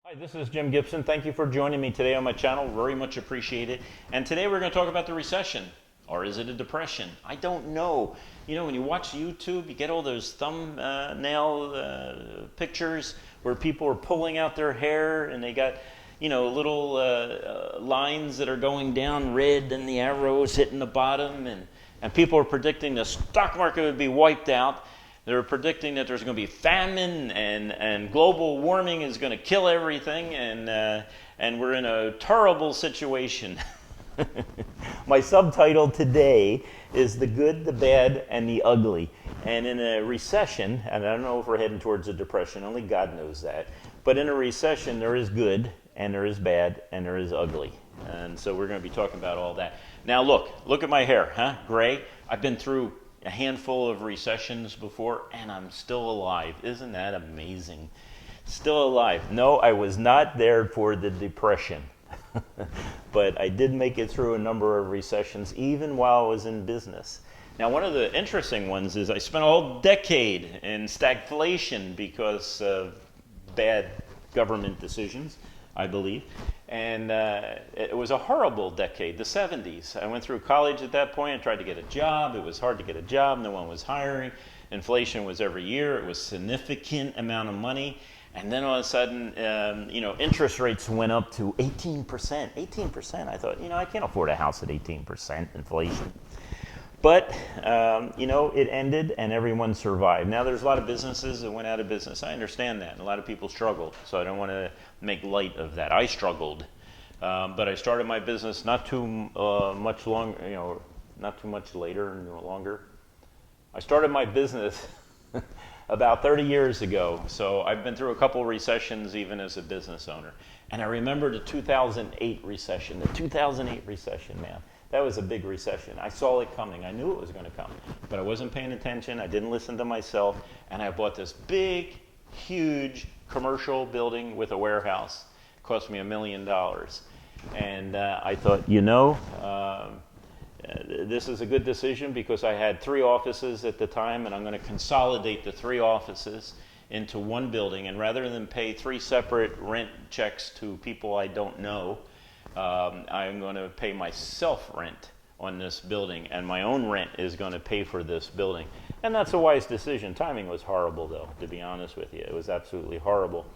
Hi, this is Jim Gibson. Thank you for joining me today on my channel. Very much appreciate it. And today we're going to talk about the recession. Or is it a depression? I don't know. You know, when you watch YouTube, you get all those thumbnail pictures where people are pulling out their hair and they got, you know, little lines that are going down red and the arrows hitting the bottom. And people are predicting the stock market would be wiped out. They're predicting that there's going to be famine and global warming is going to kill everything, and we're in a terrible situation. My subtitle today is The Good, the Bad, and the Ugly. And in a recession, and I don't know if we're heading towards a depression, only God knows that, but in a recession there is good, and there is bad, and there is ugly. And so we're going to be talking about all that. Now look at my hair, huh? Gray. I've been through a handful of recessions before, and I'm still alive. Isn't that amazing? Still alive. No, I was not there for the depression, but I did make it through a number of recessions, even while I was in business. Now, one of the interesting ones is I spent a whole decade in stagflation because of bad government decisions, I believe. And it was a horrible decade, the 70s. I went through college at that point and tried to get a job. It was hard to get a job. No one was hiring. Inflation was every year. It was a significant amount of money. And then all of a sudden, interest rates went up to 18%. 18%. I thought, I can't afford a house at 18% inflation. But, it ended and everyone survived. Now, there's a lot of businesses that went out of business. I understand that. And a lot of people struggled. So I don't want to make light of that. I struggled. But I started my business not too much longer, not too much later and longer. I started my business about 30 years ago. So I've been through a couple of recessions even as a business owner. And I remember the 2008 recession. The 2008 recession, man. That was a big recession. I saw it coming. I knew it was going to come. But I wasn't paying attention. I didn't listen to myself. And I bought this big, huge commercial building with a warehouse. It cost me $1 million. And I thought, this is a good decision because I had 3 offices at the time, and I'm going to consolidate the 3 offices into one building. And rather than pay 3 separate rent checks to people I don't know, I'm going to pay myself rent on this building, and my own rent is going to pay for this building. And that's a wise decision. Timing was horrible, though, to be honest with you. It was absolutely horrible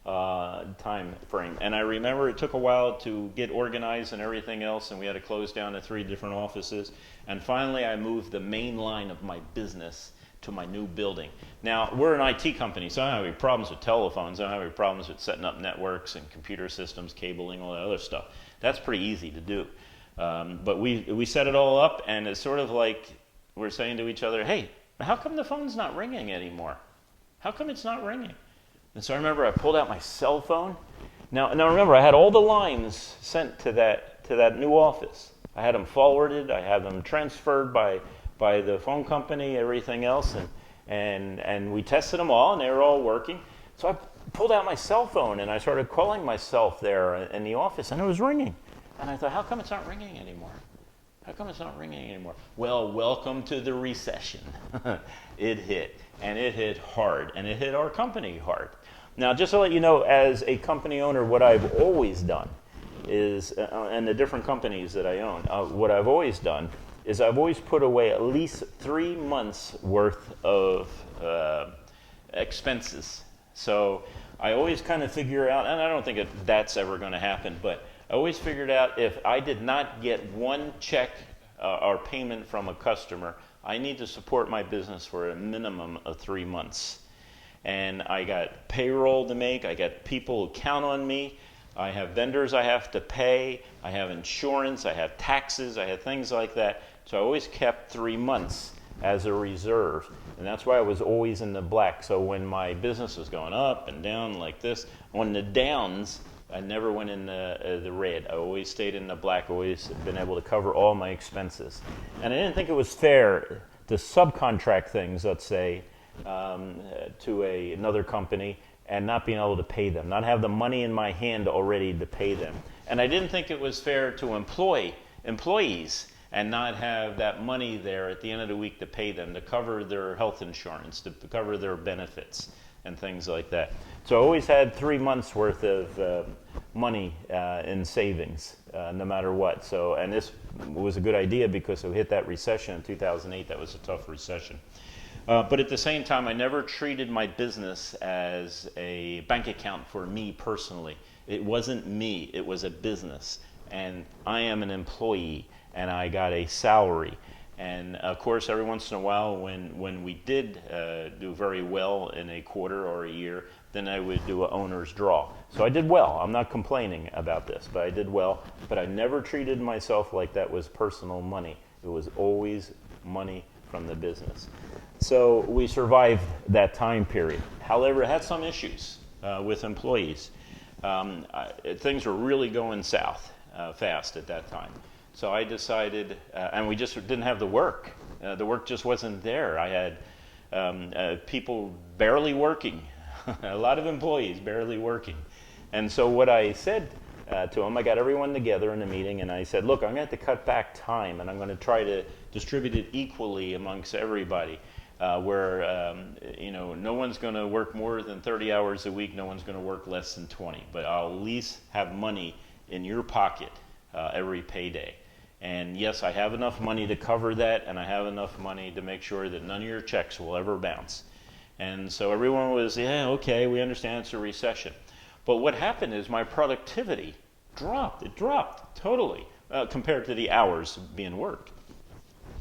time frame. And I remember it took a while to get organized and everything else, and we had to close down to 3 different offices. And finally, I moved the main line of my business to my new building. Now, we're an IT company, so I don't have any problems with telephones. I don't have any problems with setting up networks and computer systems, cabling, all that other stuff. That's pretty easy to do. But we set it all up, and it's sort of like we're saying to each other, hey, how come the phone's not ringing anymore? How come it's not ringing? And so I remember I pulled out my cell phone. Now remember, I had all the lines sent to that new office. I had them forwarded. I had them transferred by the phone company, everything else, and we tested them all, and they were all working. So I pulled out my cell phone, and I started calling myself there in the office, and it was ringing. And I thought, how come it's not ringing anymore? How come it's not ringing anymore? Well, welcome to the recession. It hit, and it hit hard, and it hit our company hard. Now, just to let you know, as a company owner, what I've always done is, and the different companies that I own, what I've always done is I've always put away at least 3 months worth of expenses. So I always kind of figure out, and I don't think that's ever going to happen, but I always figured out if I did not get one check or payment from a customer, I need to support my business for a minimum of 3 months. And I got payroll to make, I got people who count on me, I have vendors I have to pay, I have insurance, I have taxes, I have things like that. So I always kept 3 months as a reserve. And that's why I was always in the black. So when my business was going up and down like this, on the downs, I never went in the red. I always stayed in the black, always been able to cover all my expenses. And I didn't think it was fair to subcontract things, let's say, to another company and not being able to pay them, not have the money in my hand already to pay them. And I didn't think it was fair to employ employees and not have that money there at the end of the week to pay them, to cover their health insurance, to cover their benefits. and things like that. So I always had 3 months worth of money in savings, no matter what. So, and this was a good idea because we hit that recession in 2008. That was a tough recession. But at the same time, I never treated my business as a bank account for me personally. It wasn't me, it was a business. And I am an employee, and I got a salary. And of course, every once in a while, when we did do very well in a quarter or a year, then I would do an owner's draw. So I did well. I'm not complaining about this, but I did well. But I never treated myself like that was personal money. It was always money from the business. So we survived that time period. However, I had some issues with employees. Things were really going south fast at that time. So I decided, and we just didn't have the work. The work just wasn't there. I had people barely working, a lot of employees barely working. And so what I said to them, I got everyone together in a meeting, and I said, look, I'm going to have to cut back time, and I'm going to try to distribute it equally amongst everybody, where no one's going to work more than 30 hours a week, no one's going to work less than 20, but I'll at least have money in your pocket every payday. And yes, I have enough money to cover that, and I have enough money to make sure that none of your checks will ever bounce. And so everyone was, yeah, okay, we understand it's a recession. But what happened is my productivity dropped. It dropped totally compared to the hours being worked.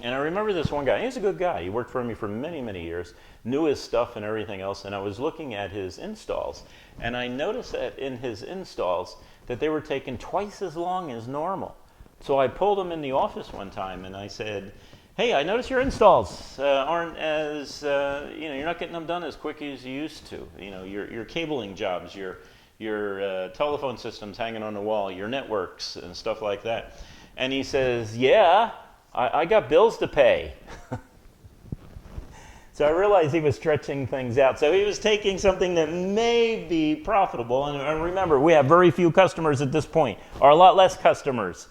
And I remember this one guy. He's a good guy. He worked for me for many, many years, knew his stuff and everything else. And I was looking at his installs, and I noticed that in his installs that they were taking twice as long as normal. So I pulled him in the office one time, and I said, hey, I noticed your installs aren't as, you're not getting them done as quick as you used to. Your cabling jobs, your telephone systems hanging on the wall, your networks and stuff like that. And he says, yeah, I got bills to pay. So I realized he was stretching things out. So he was taking something that may be profitable. And remember, we have very few customers at this point, or a lot less customers.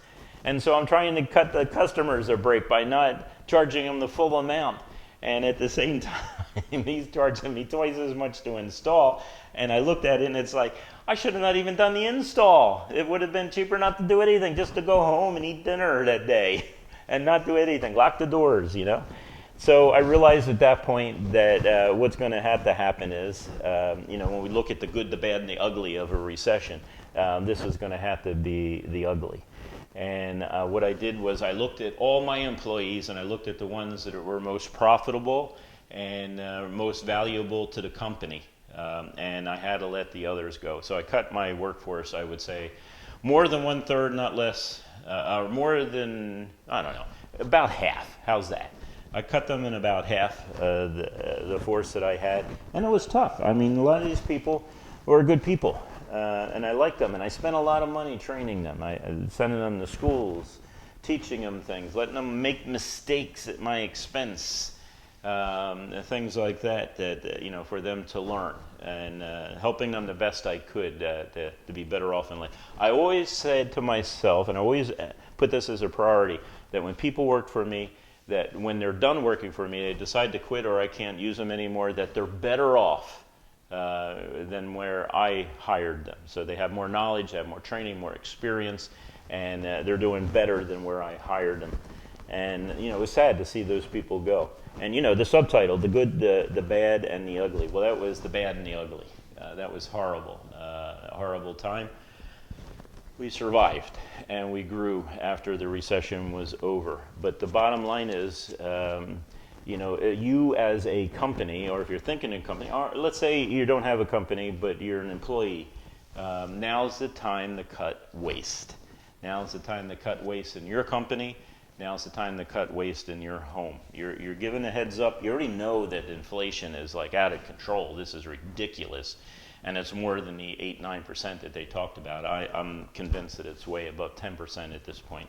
And so I'm trying to cut the customers a break by not charging them the full amount. And at the same time, he's charging me twice as much to install. And I looked at it, and it's like, I should have not even done the install. It would have been cheaper not to do anything, just to go home and eat dinner that day and not do anything, lock the doors, So I realized at that point that what's going to have to happen is, when we look at the good, the bad, and the ugly of a recession, this is going to have to be the ugly. And what I did was I looked at all my employees, and I looked at the ones that were most profitable and most valuable to the company. And I had to let the others go. So I cut my workforce, I would say, more than 1/3, not less, or more than, about half. How's that? I cut them in about half the force that I had, and it was tough. I mean, a lot of these people were good people, and I liked them, and I spent a lot of money training them. I sending them to schools, teaching them things, letting them make mistakes at my expense, things like that for them to learn, and helping them the best I could to be better off in life. I always said to myself, and I always put this as a priority, that when people work for me, that when they're done working for me, they decide to quit or I can't use them anymore, that they're better off than where I hired them. So they have more knowledge, they have more training, more experience, and they're doing better than where I hired them. And it was sad to see those people go. And the subtitle, the good, the bad, and the ugly. Well, that was the bad and the ugly. That was horrible, a horrible time. We survived, and we grew after the recession was over. But the bottom line is, you as a company, or if you're thinking of a company, or let's say you don't have a company, but you're an employee, now's the time to cut waste. Now's the time to cut waste in your company. Now's the time to cut waste in your home. You're given a heads up. You already know that inflation is like out of control. This is ridiculous. And it's more than the 8-9% that they talked about. I'm convinced that it's way above 10% at this point.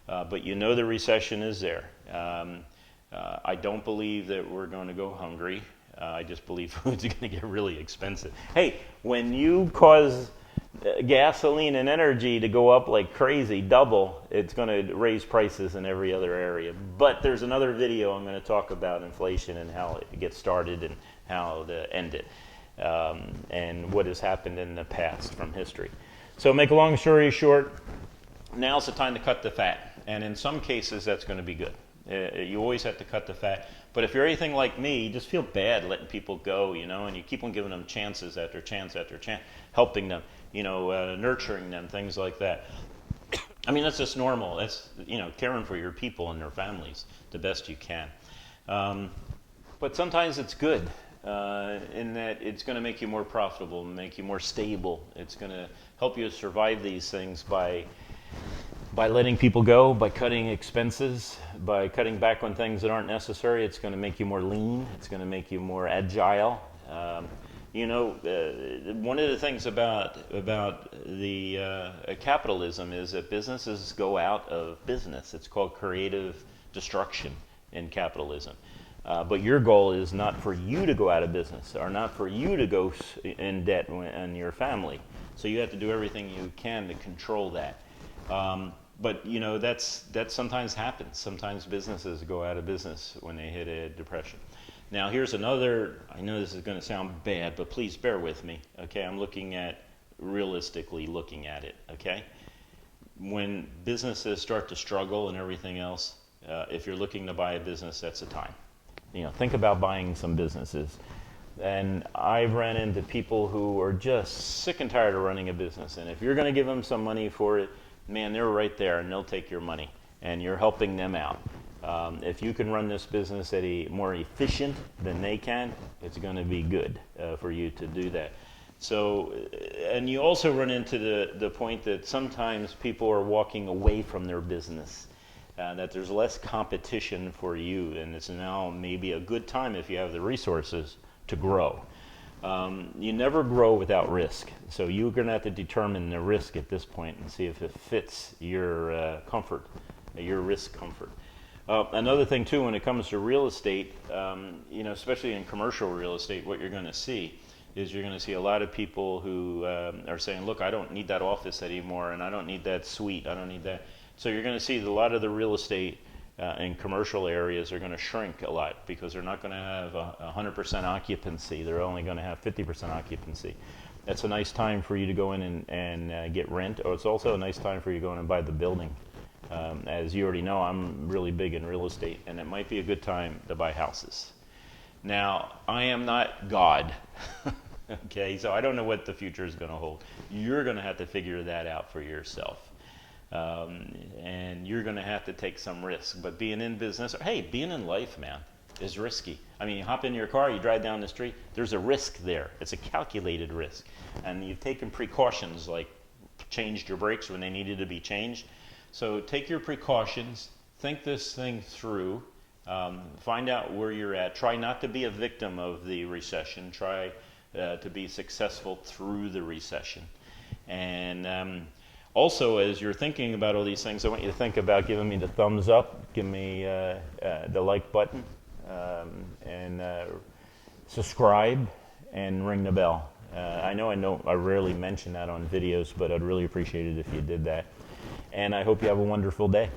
But the recession is there. I don't believe that we're going to go hungry. I just believe food's going to get really expensive. Hey, when you cause gasoline and energy to go up like crazy, double, it's going to raise prices in every other area. But there's another video I'm going to talk about inflation and how it gets started and how to end it. and what has happened in the past from history. So make a long story short, now's the time to cut the fat. And in some cases, that's going to be good. You always have to cut the fat. But if you're anything like me, you just feel bad letting people go, and you keep on giving them chances after chance after chance, helping them, nurturing them, things like that. I mean, that's just normal. That's, caring for your people and their families the best you can. But sometimes it's good in that it's going to make you more profitable, make you more stable. It's going to help you survive these things by letting people go, by cutting expenses, by cutting back on things that aren't necessary. It's going to make you more lean. It's going to make you more agile. One of the things about the capitalism is that businesses go out of business. It's called creative destruction in capitalism. But your goal is not for you to go out of business, or not for you to go in debt and your family. So you have to do everything you can to control that. But that sometimes happens. Sometimes businesses go out of business when they hit a depression. Now here's another, I know this is going to sound bad, but please bear with me, okay? I'm realistically looking at it, okay? When businesses start to struggle and everything else, if you're looking to buy a business, that's the time. Think about buying some businesses. And I've ran into people who are just sick and tired of running a business. And if you're going to give them some money for it, man, they're right there and they'll take your money. And you're helping them out. If you can run this business at a more efficient than they can, it's going to be good for you to do that. So, and you also run into the point that sometimes people are walking away from their business, that there's less competition for you, and it's now maybe a good time if you have the resources to grow. You never grow without risk, so you're going to have to determine the risk at this point and see if it fits your comfort, your risk comfort. Another thing too, when it comes to real estate, especially in commercial real estate, what you're going to see is you're going to see a lot of people who are saying, look, I don't need that office anymore, and I don't need that suite, I don't need that. So you're going to see a lot of the real estate in commercial areas are going to shrink a lot because they're not going to have 100% occupancy. They're only going to have 50% occupancy. That's a nice time for you to go in and get rent, or it's also a nice time for you to go in and buy the building. As you already know, I'm really big in real estate, and it might be a good time to buy houses. Now, I am not God, okay? So I don't know what the future is going to hold. You're going to have to figure that out for yourself. And you're going to have to take some risk. But being in business, being in life, man, is risky. I mean, you hop in your car, you drive down the street, there's a risk there. It's a calculated risk. And you've taken precautions, like changed your brakes when they needed to be changed. So take your precautions, think this thing through, find out where you're at. Try not to be a victim of the recession. Try to be successful through the recession. And also, as you're thinking about all these things, I want you to think about giving me the thumbs up, give me the like button, and subscribe, and ring the bell. I know I rarely mention that on videos, but I'd really appreciate it if you did that. And I hope you have a wonderful day.